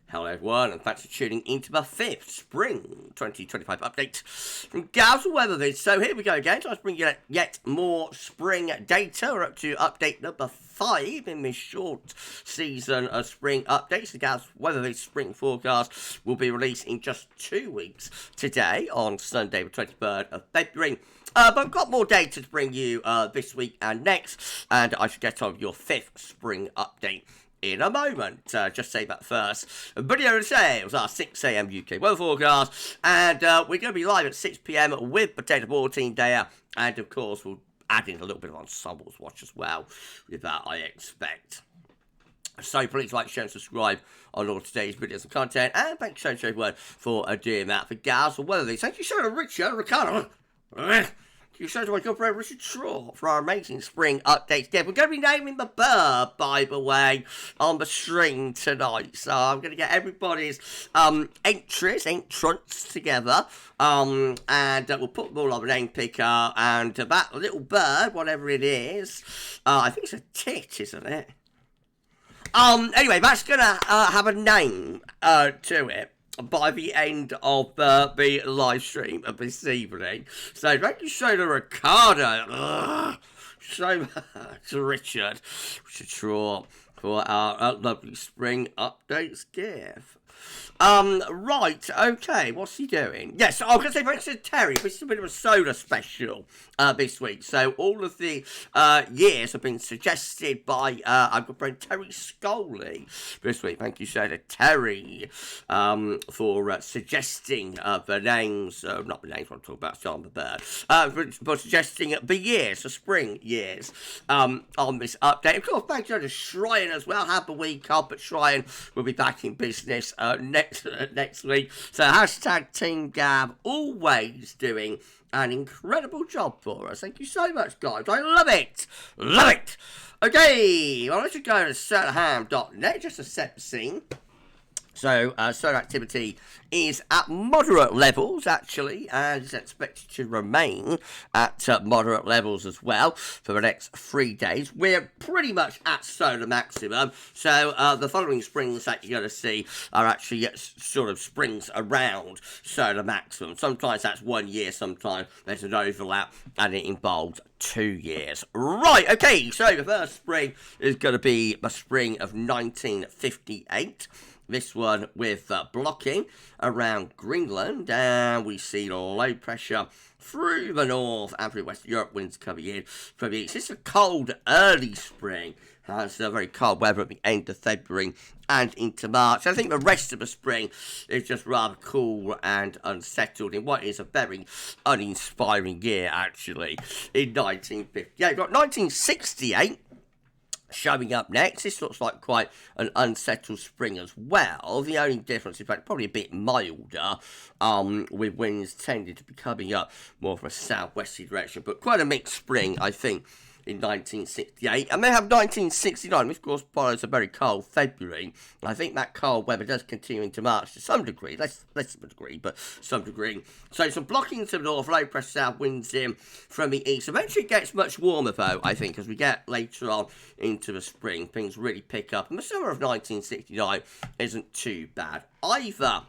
Hello everyone, and thanks for tuning into the 5th Spring 2025 update from GavsWeatherVids. So here we go again, so let's bring you yet more spring data. We're up to update number 5 in this short season of spring updates. The GavsWeatherVids spring forecast will be released in just 2 weeks today, on Sunday the 23rd of February. But I've got more data to bring you this week and next, and I should get on your 5th spring update in a moment. Just say that first. Video sales are 6 a.m. UK weather forecast, and we're going to be live at 6 p.m. with Potato Ball Team Day, and of course we'll add in a little bit of Ensembles Watch as well with that, I expect. So please like, share and subscribe on all today's videos and content, and thank you so much for doing that for GavsWeatherVids. Thank you so much, Richard Ricardo. You said to my good friend Richard Shaw for our amazing spring updates. Yeah, we're going to be naming the bird, by the way, on the stream tonight. So I'm going to get everybody's entrance together, and we'll put them all on the name picker. And that little bird, whatever it is, I think it's a tit, isn't it? Anyway, that's going to have a name to it by the end of the live stream of this evening. So thank you so much, Ricardo. So much, Richard Shaw, for our lovely spring updates gift. Right, okay, what's he doing? Yes, I was going to say thanks to Terry. This is a bit of a soda special this week. So all of the years have been suggested by our good friend Terry Scully this week. Thank you so much, Terry, for suggesting the names, not the names I'm talking about, John the Bird, for suggesting the years, the spring years, on this update. Of course, thank you to Shrine as well. Have the week off, but Shrine will be back in business next week. So hashtag Team Gav, always doing an incredible job for us. Thank you so much, guys. I love it. Love it. Okay, well, let's go to solarham.net just to set the scene. So, solar activity is at moderate levels, actually, and is expected to remain at moderate levels as well for the next 3 days. We're pretty much at solar maximum, so the following springs that you're going to see are actually sort of springs around solar maximum. Sometimes that's 1 year, sometimes there's an overlap, and it involves 2 years. Right, okay, so the first spring is going to be the spring of 1958. This one with blocking around Greenland, and we see low pressure through the north and through Western Europe, winds coming in from the east. It's a cold early spring, has very cold weather at the end of February and into March. I think the rest of the spring is just rather cool and unsettled in what is a very uninspiring year, actually, in 1958. You've got 1968 showing up next. This looks like quite an unsettled spring as well. The only difference, in fact, probably a bit milder, with winds tending to be coming up more from a southwesterly direction, but quite a mixed spring, I think, in 1968. And they have 1969, which of course follows a very cold February. And I think that cold weather does continue into March to some degree, less of a degree, but some degree. So some blocking to the north, low pressure south winds in from the east. Eventually it gets much warmer though, I think, as we get later on into the spring. Things really pick up. And the summer of 1969 isn't too bad either.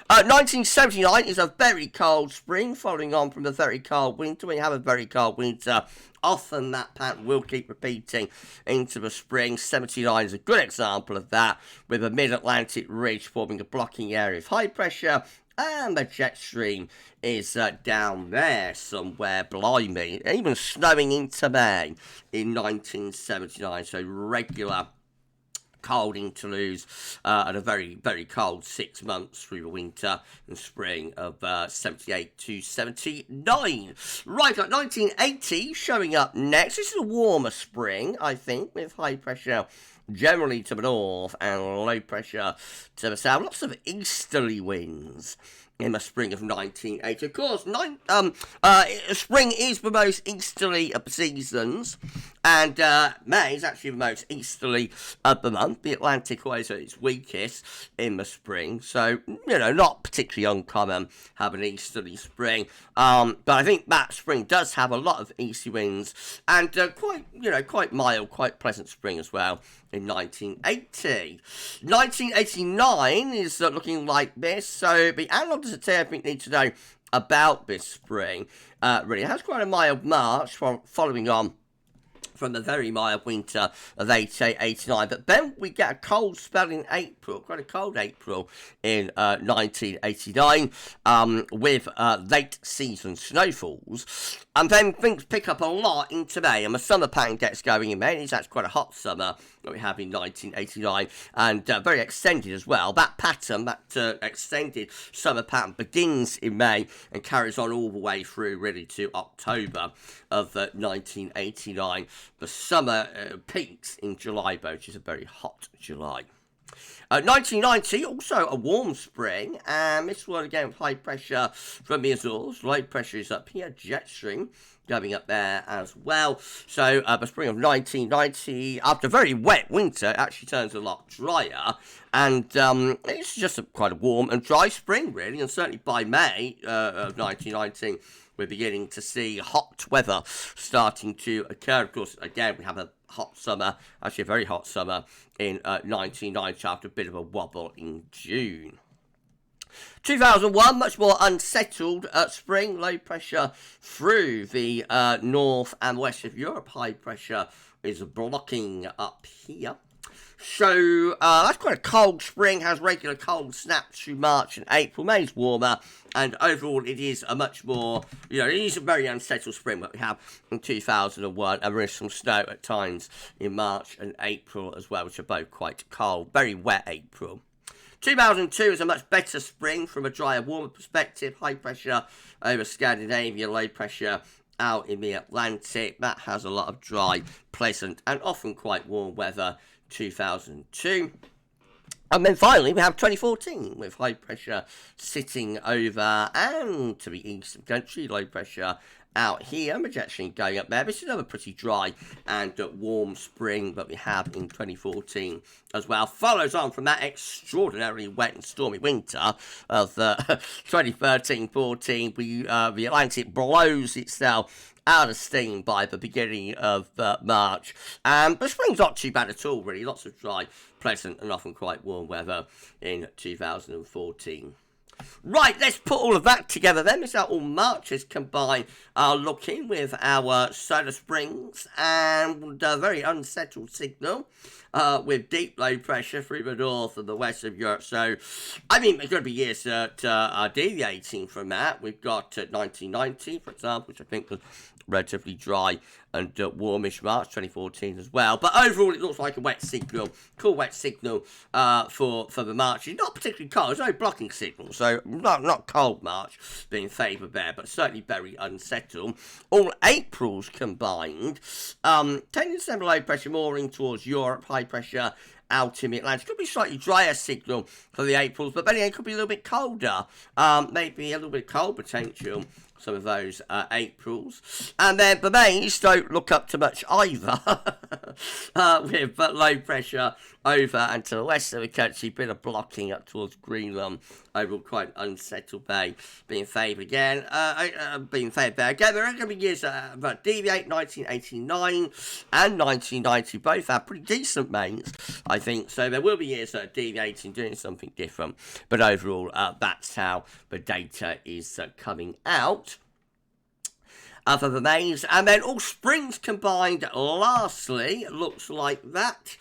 1979 is a very cold spring, following on from a very cold winter. When you have a very cold winter, often that pattern will keep repeating into the spring. 79 is a good example of that, with a mid-Atlantic ridge forming a blocking area of high pressure, and the jet stream is down there somewhere, blimey. Even snowing into May in 1979, so regular cold interludes and a very, very cold 6 months through the winter and spring of 78 to 79. Right, got 1980 showing up next. This is a warmer spring, I think, with high pressure generally to the north and low pressure to the south. Lots of easterly winds in the spring of 1980. Of course, spring is the most easterly of the seasons, and May is actually the most easterly of the month. The Atlantic always at its weakest in the spring, so, you know, not particularly uncommon have an easterly spring. But I think that spring does have a lot of easty winds, and quite mild, quite pleasant spring as well in 1980. 1989 is looking like this, so the analogues that I think need to know about this spring. Really, it has quite a mild March following on from the very mild winter of 88-89. But then we get a cold spell in April, quite a cold April in 1989, with late season snowfalls. And then things pick up a lot into May, and the summer pattern gets going in May. It's actually quite a hot summer that we have in 1989, and very extended as well. That pattern, that extended summer pattern, begins in May and carries on all the way through really to October of 1989. The summer peaks in July, which is a very hot July. 1990, also a warm spring, and this one again with high pressure from the Azores. Low pressure is up here, jet stream going up there as well. So the spring of 1990, after a very wet winter, it actually turns a lot drier, and it's just quite a warm and dry spring really, and certainly by May of 1990, we're beginning to see hot weather starting to occur. Of course, again, we have a hot summer, actually a very hot summer in 1990 after a bit of a wobble in June. 2001, much more unsettled spring, low pressure through the north and west of Europe. High pressure is blocking up here. So that's quite a cold spring, has regular cold snaps through March and April. May's warmer, and overall it is a much more, it is a very unsettled spring that we have in 2001, and there is some snow at times in March and April as well, which are both quite cold. Very wet April. 2002 is a much better spring from a drier, warmer perspective. High pressure over Scandinavia, low pressure out in the Atlantic. That has a lot of dry, pleasant, and often quite warm weather. 2002. And then finally we have 2014 with high pressure sitting over and to the east of the country, low pressure out here, actually going up there. This is another pretty dry and warm spring that we have in 2014 as well. Follows on from that extraordinarily wet and stormy winter of 2013-14. The Atlantic blows itself out of steam by the beginning of March. But spring's not too bad at all, really. Lots of dry, pleasant, and often quite warm weather in 2014. Right, let's put all of that together then. This is how all Marches combine looking with our solar springs and a very unsettled signal with deep low pressure through the north and the west of Europe. So, I mean, there's going to be years that are deviating from that. We've got 1990, for example, which I think was relatively dry and warmish March 2014 as well. But overall, it looks like a wet signal, cool wet signal for the March. It's not particularly cold. There's no blocking signal, so not cold March being favoured there, but certainly very unsettled. All Aprils combined, tending to send low pressure mooring towards Europe, high pressure out in the Atlantic. Could be slightly drier signal for the Aprils, but then again, it could be a little bit colder. Maybe a little bit cold potential. Some of those Aprils. And then the Mays don't look up to much either. With low pressure over and to the west of the country, bit of blocking up towards Greenland. Overall quite unsettled bay being favoured again. Being favoured there again. There are going to be years that deviate. 1989 and 1990 both have pretty decent Mays, I think. So there will be years that are deviating, doing something different. But overall, that's how the data is coming out. For the Mays, and then all springs combined lastly looks like that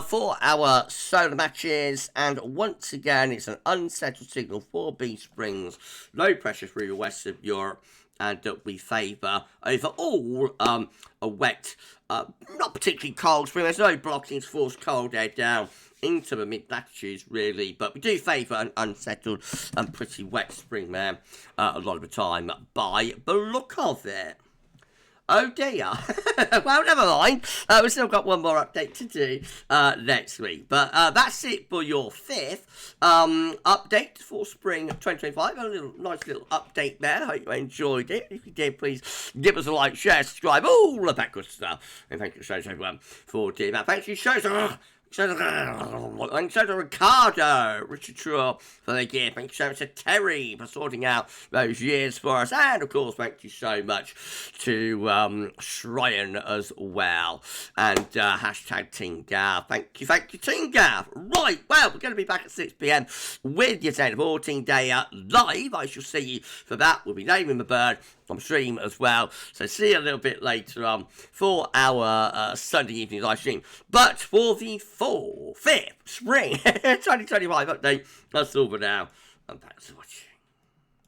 for our solar matches, and once again it's an unsettled signal for B springs, low pressure through the west of Europe, and we favour overall a wet, not particularly cold spring. There's no blockings, force cold air down into the mid-latitudes, really, but we do favour an unsettled and pretty wet spring there a lot of the time by the look of it. Oh dear. Well, never mind. We've still got one more update to do next week. But that's it for your 5th update for spring 2025. A nice little update there. Hope you enjoyed it. If you did, please give us a like, share, subscribe, all of that good stuff. And thank you so much, everyone, for doing that. Thank you so much. Thanks so to Ricardo, Richard True for the gift. Thank you so much to Terry for sorting out those years for us. And of course, thank you so much to Shryan as well. And hashtag Team Gav. Thank you, Team Gav. Right, well, we're going to be back at 6 p.m. with your 10 to 14 day live. I shall see you for that. We'll be naming the bird on stream as well. So see you a little bit later on for our Sunday evening live stream. But for the 5th spring 2025 update, that's all for now. And thanks for watching.